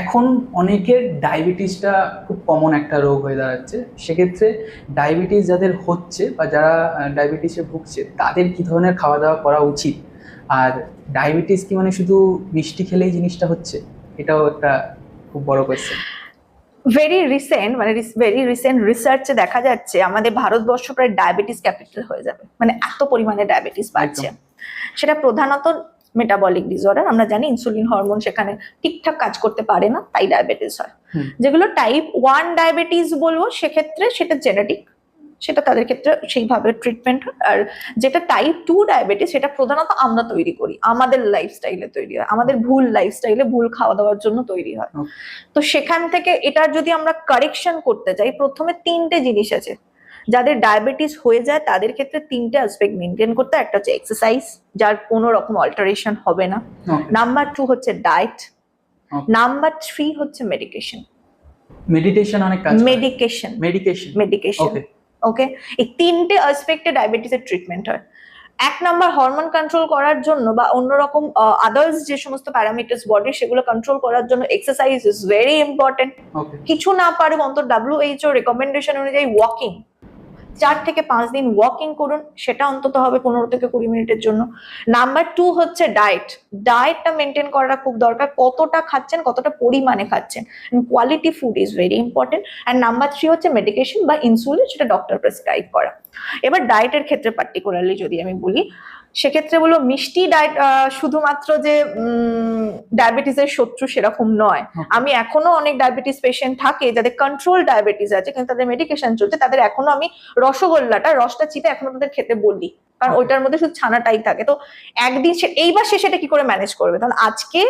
এখন অনেকের ডায়াবেটিসটা খুব কমন একটা রোগ হয়ে দাঁড়াচ্ছে। সেক্ষেত্রে ডায়াবেটিস যাদের হচ্ছে বা যারা ডায়াবেটিসে ভুগছে তাদের কি ধরনের খাওয়া দাওয়া করা উচিত? আর ডায়াবেটিস কি মানে শুধু মিষ্টি খেলেই জিনিসটা হচ্ছে? এটাও একটা খুব বড় কোয়েশ্চেন। ভেরি রিসেন্ট রিসার্চে দেখা যাচ্ছে আমাদের ভারতবর্ষ প্রায় ডায়াবেটিস ক্যাপিটাল হয়ে যাবে, মানে এত পরিমাণে ডায়াবেটিস বাড়ছে। সেটা প্রধানত মেটাবলিক ডিসঅর্ডার। আমরা জানি ইনসুলিন হরমোন সেখানে ঠিকঠাক কাজ করতে পারে না, তাই ডায়াবেটিস হয়। যেগুলো টাইপ 1 ডায়াবেটিস বলবো, সেক্ষেত্রে সেটা জেনেটিক, সেটা তাদের ক্ষেত্রে সেইভাবে ট্রিটমেন্ট হয়। আর যেটা টাইপ 2 ডায়াবেটিস, সেটা প্রধানত আমরা তৈরি করি, আমাদের লাইফস্টাইলে তৈরি হয়, আমাদের ভুল লাইফস্টাইলে ভুল খাওয়া দাওয়ার জন্য তৈরি হয়। তো সেখান থেকে এটা যদি আমরা কারেকশন করতে চাই, প্রথমে 3টে জিনিস আছে। যাদের ডায়াবেটিস হয়ে যায় তাদের ক্ষেত্রে 3টে অ্যাসপেক্ট মেনটেন করতে। একটা হচ্ছে এক্সারসাইজ, যার কোনো রকম অল্টারেশন হবে না। নাম্বার 2 হচ্ছে ডায়েট। নাম্বার 3 হচ্ছে মেডিকেশন। মেডিটেশন অনেক কাজ করে। মেডিকেশন ওকে, এই 3টে অ্যাসপেক্টে ডায়াবেটিসের ট্রিটমেন্ট হয়। 1 নাম্বার হরমোন কন্ট্রোল করার জন্য বা অন্যরকম আদার্স যে সমস্ত প্যারামিটার্স বডি, সেগুলো কন্ট্রোল করার জন্য এক্সারসাইজ ইজ ভেরি ইম্পর্টেন্ট। কিছু না পারে অন্তত WHO রেকমেন্ডেশন অনুযায়ী ওয়াকিং, 4 থেকে 5 দিন ওয়াকিং করুন, সেটা অন্তত হবে 15 থেকে 20 মিনিটের জন্য। নাম্বার 2 হচ্ছে ডায়েট। ডায়েটটা মেনটেন করাটা খুব দরকার, কতটা খাচ্ছেন, কতটা পরিমাণে খাচ্ছেন, quality food is very important. And number 3 হচ্ছে মেডিকেশন বা ইনসুলিন, সেটা ডক্টর প্রেসক্রাইব করা। এবার ডায়েটের ক্ষেত্রে পার্টিকুলারলি যদি আমি বলি, সেক্ষেত্রে বলো মিষ্টি ডায়েট শুধুমাত্র যে ডায়াবেটিসের শত্রু সেরকম নয়। আমি এখনো অনেক ডায়াবেটিস পেশেন্ট থাকে যাদের কন্ট্রোল ডায়াবেটিস আছে কিন্তু তাদের মেডিকেশন চলছে, তাদের এখনো আমি রসগোল্লাটা রসটা চিপে এখনো তাদের খেতে বলি, কারণ ওইটার মধ্যে শুধু ছানাটাই থাকে। তো একদিন এইবার সে সেটা কি করে ম্যানেজ করবে? তখন আজকে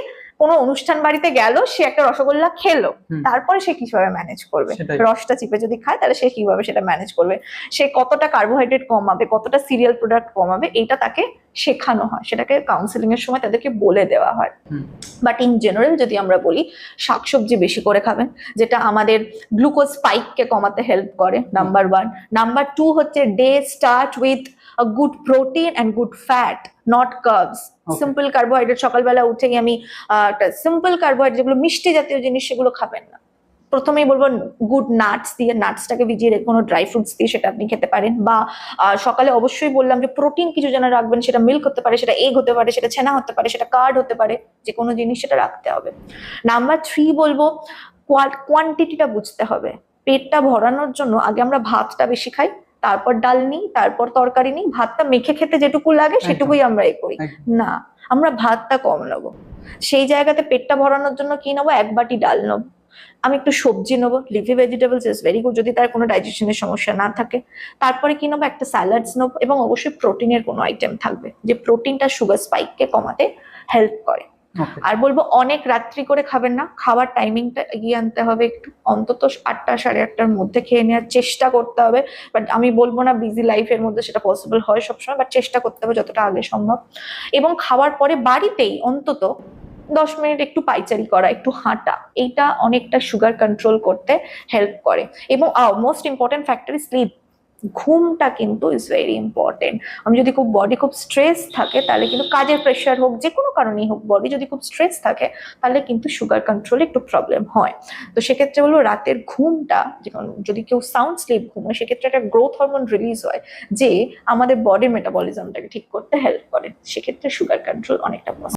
কোনো অনুষ্ঠান বাড়িতে গেল, সে একটা রসগোল্লা খেলো, তারপরে সে কিভাবে ম্যানেজ করবে? রসটা চিপে যদি খায় তাহলে সে কিভাবে সেটা ম্যানেজ করবে? সে কতটা কার্বোহাইড্রেট কমাবে, কতটা সিরিয়াল প্রোডাক্ট কমাবে, এইটা তাকে শেখানো হয়, সেটাকে কাউন্সিলিং এর সময় তাদেরকে বলে দেওয়া হয়। বাট ইন জেনারেল যদি আমরা বলি, শাকসবজি বেশি করে খাবেন, যেটা আমাদের গ্লুকোজ স্পাইককে কমাতে হেল্প করে, নাম্বার 1। নাম্বার 2 হচ্ছে day start with a good protein and good fat, not carbs. Simple carbohydrate, সকালবেলা উঠেই আমি সিম্পল কার্বোহাইড্রেট যেগুলো মিষ্টি জাতীয় জিনিস সেগুলো খাবেন না। প্রথমেই বলবো গুড নাটস দিয়ে, নাটসটাকে ভিজিয়ে রেখে কোনো ড্রাই ফ্রুটস দিয়ে সেটা আপনি খেতে পারেন। বা সকালে অবশ্যই বললাম যে প্রোটিন কিছু যেন রাখবেন, সেটা মিল্ক হতে পারে, সেটা এগ হতে পারে, সেটা ছানা হতে পারে, সেটা কার্ড হতে পারে, যে কোনো জিনিস সেটা রাখতে হবে। নাম্বার 3 বলবো কোয়ান্টিটিটা বুঝতে হবে। পেটটা ভরানোর জন্য আগে আমরা ভাতটা বেশি খাই, তারপর ডাল নিই, তারপর তরকারি নিই, ভাতটা মেখে খেতে যেটুকু লাগে সেটুকুই আমরা করি না, আমরা ভাতটা কম নেবো। সেই জায়গাতে পেটটা ভরানোর জন্য কি নেবো? 1 বাটি ডাল নেবো, আমি একটু সবজি নেবো, leafy vegetables is very good যদি তার কোনো ডাইজেশনের সমস্যা না থাকে। তারপরে কি নেবো? একটা স্যালাডস নেবো, এবং অবশ্যই প্রোটিনের কোনো আইটেম থাকবে, যে প্রোটিনটা সুগার স্পাইককে কমাতে হেল্প করে। আর বলবো অনেক রাত্রি করে খাবেন না, খাওয়ার টাইমিংটা এগিয়ে আনতে হবে, একটু অন্তত 8টা 8:30টার মধ্যে খেয়ে নেওয়ার চেষ্টা করতে হবে। বাট আমি বলবো না বিজি লাইফের মধ্যে সেটা পসিবল হয় সবসময়, বাট চেষ্টা করতে হবে যতটা আগে সম্ভব। এবং খাওয়ার পরে বাড়িতেই অন্তত 10 মিনিট একটু পাইচারি করা, একটু হাঁটা, এইটা অনেকটা সুগার কন্ট্রোল করতে হেল্প করে। এবং most important factor is sleep. ঘুমটা কিন্তু ইজ ভেরি ইম্পর্টেন্ট। আমি যদি বডি খুব স্ট্রেস থাকে, তাহলে কিন্তু কাজের প্রেশার হোক, যে কোনো কারণেই হোক, বডি যদি খুব স্ট্রেস থাকে তাহলে কিন্তু সুগার কন্ট্রোলে একটু প্রবলেম হয়। তো সেক্ষেত্রে বলবো রাতের ঘুমটা, যদি কেউ সাউন্ড স্লিপ ঘুমায়, সেক্ষেত্রে একটা গ্রোথ হরমোন রিলিজ হয় যে আমাদের বডির মেটাবলিজমটাকে ঠিক করতে হেল্প করে, সেক্ষেত্রে সুগার কন্ট্রোল অনেকটা